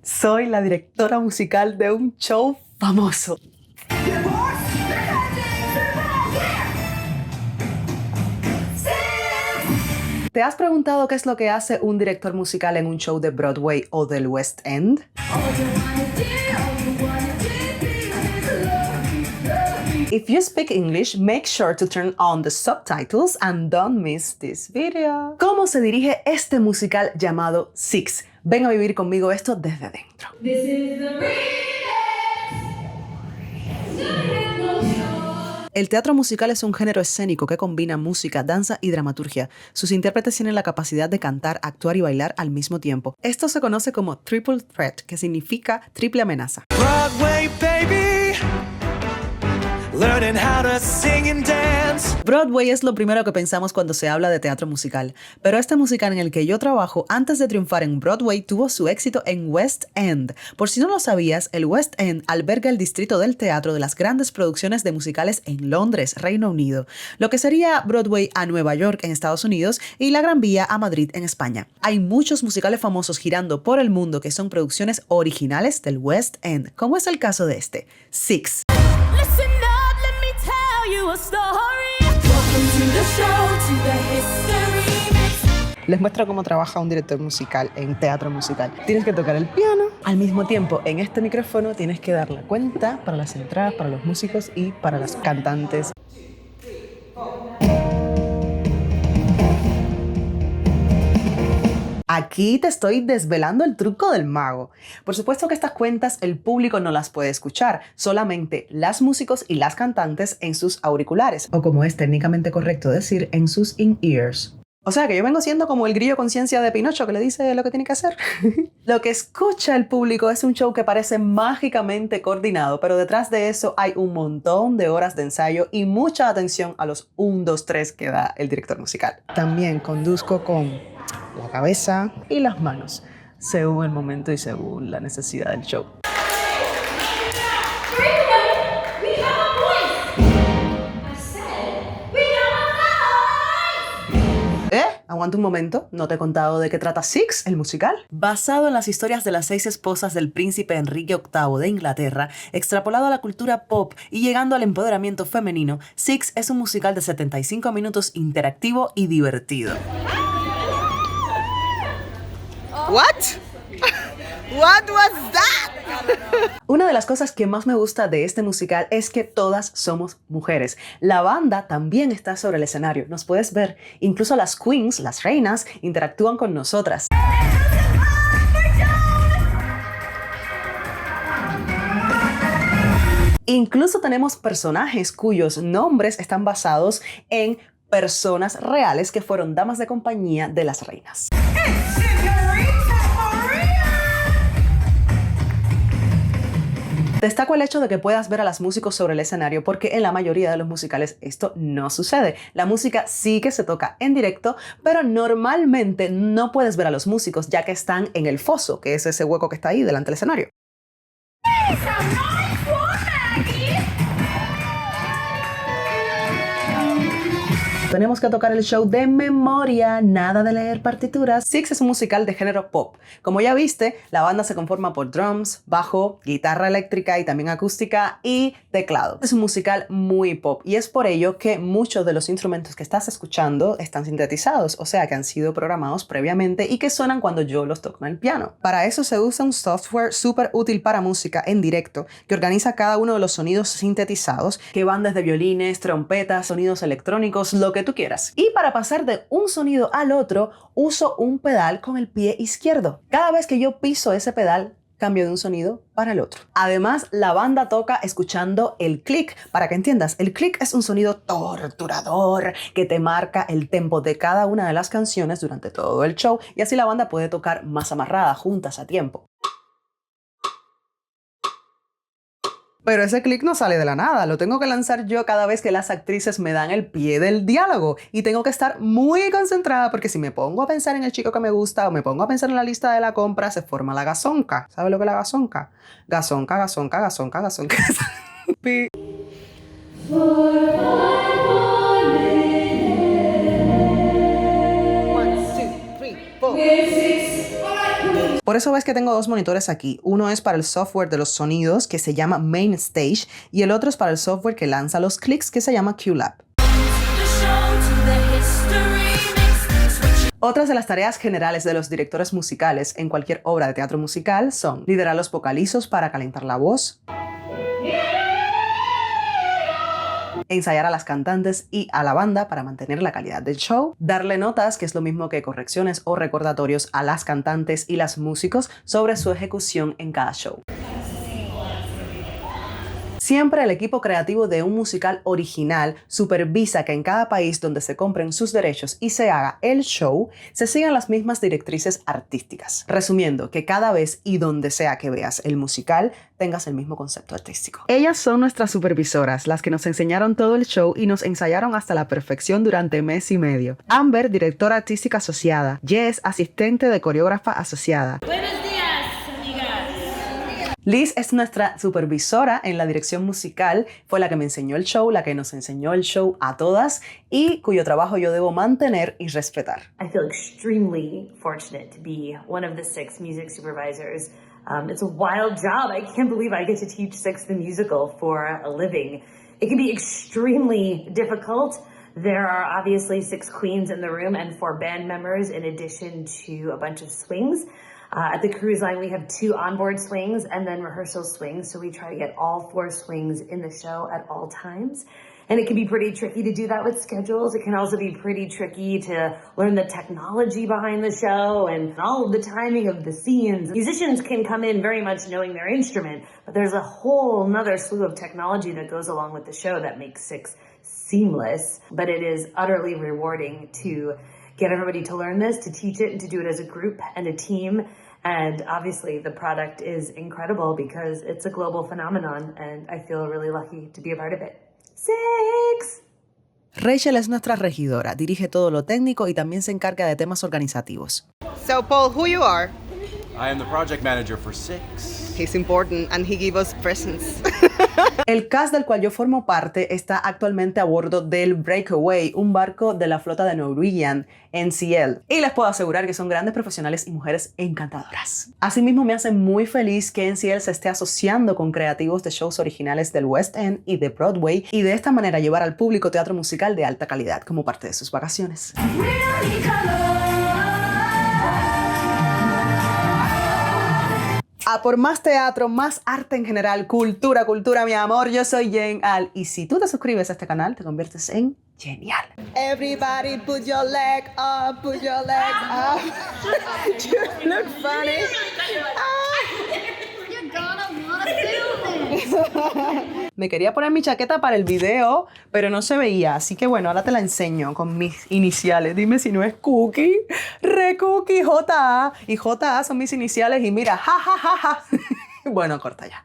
Soy la directora musical de un show famoso. ¿Te has preguntado qué es lo que hace un director musical en un show de Broadway o del West End? If you speak English, make sure to turn on the subtitles and don't miss this video. ¿Cómo se dirige este musical llamado Six? Ven a vivir conmigo esto desde dentro. El teatro musical es un género escénico que combina música, danza y dramaturgia. Sus intérpretes tienen la capacidad de cantar, actuar y bailar al mismo tiempo. Esto se conoce como triple threat, que significa triple amenaza. Broadway, baby. Learning how to sing and dance. Broadway es lo primero que pensamos cuando se habla de teatro musical, pero este musical en el que yo trabajo, antes de triunfar en Broadway, tuvo su éxito en West End. Por si no lo sabías, el West End alberga el distrito del teatro de las grandes producciones de musicales en Londres, Reino Unido, lo que sería Broadway a Nueva York en Estados Unidos y la Gran Vía a Madrid en España. Hay muchos musicales famosos girando por el mundo que son producciones originales del West End, como es el caso de este, Six. Les muestro cómo trabaja un director musical en teatro musical. Tienes que tocar el piano. Al mismo tiempo, en este micrófono tienes que dar la cuenta para las entradas, para los músicos y para los cantantes. Aquí te estoy desvelando el truco del mago. Por supuesto que estas cuentas el público no las puede escuchar, solamente los músicos y las cantantes en sus auriculares, o como es técnicamente correcto decir, en sus in-ears. O sea que yo vengo siendo como el grillo conciencia de Pinocho que le dice lo que tiene que hacer. Lo que escucha el público es un show que parece mágicamente coordinado, pero detrás de eso hay un montón de horas de ensayo y mucha atención a los 1, 2, 3 que da el director musical. También conduzco con la cabeza y las manos, según el momento y según la necesidad del show. Aguanta un momento, ¿no te he contado de qué trata Six, el musical? Basado en las historias de las 6 esposas del príncipe Enrique VIII de Inglaterra, extrapolado a la cultura pop y llegando al empoderamiento femenino, Six es un musical de 75 minutos interactivo y divertido. What? What was that? Una de las cosas que más me gusta de este musical es que todas somos mujeres. La banda también está sobre el escenario, nos puedes ver. Incluso las queens, las reinas, interactúan con nosotras. Incluso tenemos personajes cuyos nombres están basados en personas reales que fueron damas de compañía de las reinas. Destaco el hecho de que puedas ver a los músicos sobre el escenario porque en la mayoría de los musicales esto no sucede. La música sí que se toca en directo, pero normalmente no puedes ver a los músicos ya que están en el foso, que es ese hueco que está ahí delante del escenario. Tenemos que tocar el show de memoria, nada de leer partituras. Six es un musical de género pop. Como ya viste, la banda se conforma por drums, bajo, guitarra eléctrica y también acústica y teclado. Es un musical muy pop y es por ello que muchos de los instrumentos que estás escuchando están sintetizados, o sea que han sido programados previamente y que suenan cuando yo los toco en el piano. Para eso se usa un software súper útil para música en directo que organiza cada uno de los sonidos sintetizados que van desde violines, trompetas, sonidos electrónicos, lo que tú quieras. Y para pasar de un sonido al otro, uso un pedal con el pie izquierdo. Cada vez que yo piso ese pedal, cambio de un sonido para el otro. Además, la banda toca escuchando el click. Para que entiendas, el click es un sonido torturador que te marca el tempo de cada una de las canciones durante todo el show y así la banda puede tocar más amarrada, juntas a tiempo. Pero ese clic no sale de la nada, lo tengo que lanzar yo cada vez que las actrices me dan el pie del diálogo y tengo que estar muy concentrada porque si me pongo a pensar en el chico que me gusta o me pongo a pensar en la lista de la compra, se forma la gazonca. ¿Sabes lo que es la gazonca? Gazonca, gazonca, gazonca, gazonca. Por eso ves que tengo dos monitores aquí. Uno es para el software de los sonidos, que se llama Main Stage, y el otro es para el software que lanza los clics, que se llama QLab. Otras de las tareas generales de los directores musicales en cualquier obra de teatro musical son liderar los vocalizos para calentar la voz, ensayar a las cantantes y a la banda para mantener la calidad del show, darle notas, que es lo mismo que correcciones o recordatorios a las cantantes y los músicos sobre su ejecución en cada show. Siempre el equipo creativo de un musical original supervisa que en cada país donde se compren sus derechos y se haga el show, se sigan las mismas directrices artísticas. Resumiendo, que cada vez y donde sea que veas el musical, tengas el mismo concepto artístico. Ellas son nuestras supervisoras, las que nos enseñaron todo el show y nos ensayaron hasta la perfección durante mes y medio. Amber, directora artística asociada. Jess, asistente de coreógrafa asociada. Liz es nuestra supervisora en la dirección musical, fue la que me enseñó el show, la que nos enseñó el show a todas y cuyo trabajo yo debo mantener y respetar. I feel extremely fortunate to be one of the 6 music supervisors. It's a wild job. I can't believe I get to teach Six the musical for a living. It can be extremely difficult. There are obviously 6 queens in the room and 4 band members in addition to a bunch of swings. At the cruise line, we have 2 onboard swings and then rehearsal swings. So we try to get all 4 swings in the show at all times. And it can be pretty tricky to do that with schedules. It can also be pretty tricky to learn the technology behind the show and all of the timing of the scenes. Musicians can come in very much knowing their instrument, but there's a whole nother slew of technology that goes along with the show that makes Six seamless. But it is utterly rewarding to get everybody to learn this, to teach it, and to do it as a group and a team. And obviously the product is incredible because it's a global phenomenon and I feel really lucky to be a part of it. Six! Rachel es nuestra regidora, dirige todo lo técnico y también se encarga de temas organizativos. So, Paul, who you are? I am the project manager for Six. He's important and he gave us presents. El cast del cual yo formo parte está actualmente a bordo del Breakaway, un barco de la flota de Norwegian, NCL. Y les puedo asegurar que son grandes profesionales y mujeres encantadoras. Asimismo, me hace muy feliz que NCL se esté asociando con creativos de shows originales del West End y de Broadway y de esta manera llevar al público teatro musical de alta calidad como parte de sus vacaciones. A por más teatro, más arte en general, cultura, mi amor. Yo soy Jen Al y si tú te suscribes a este canal, te conviertes en genial. Everybody put your leg up, put your legs up. You look funny. You're gonna wanna film it. Me quería poner mi chaqueta para el video, pero no se veía. Así que bueno, ahora te la enseño con mis iniciales. Dime si no es Cookie. Re Cookie, J.A. Y J.A. son mis iniciales y mira, ja, ja, ja, ja. Bueno, corta ya.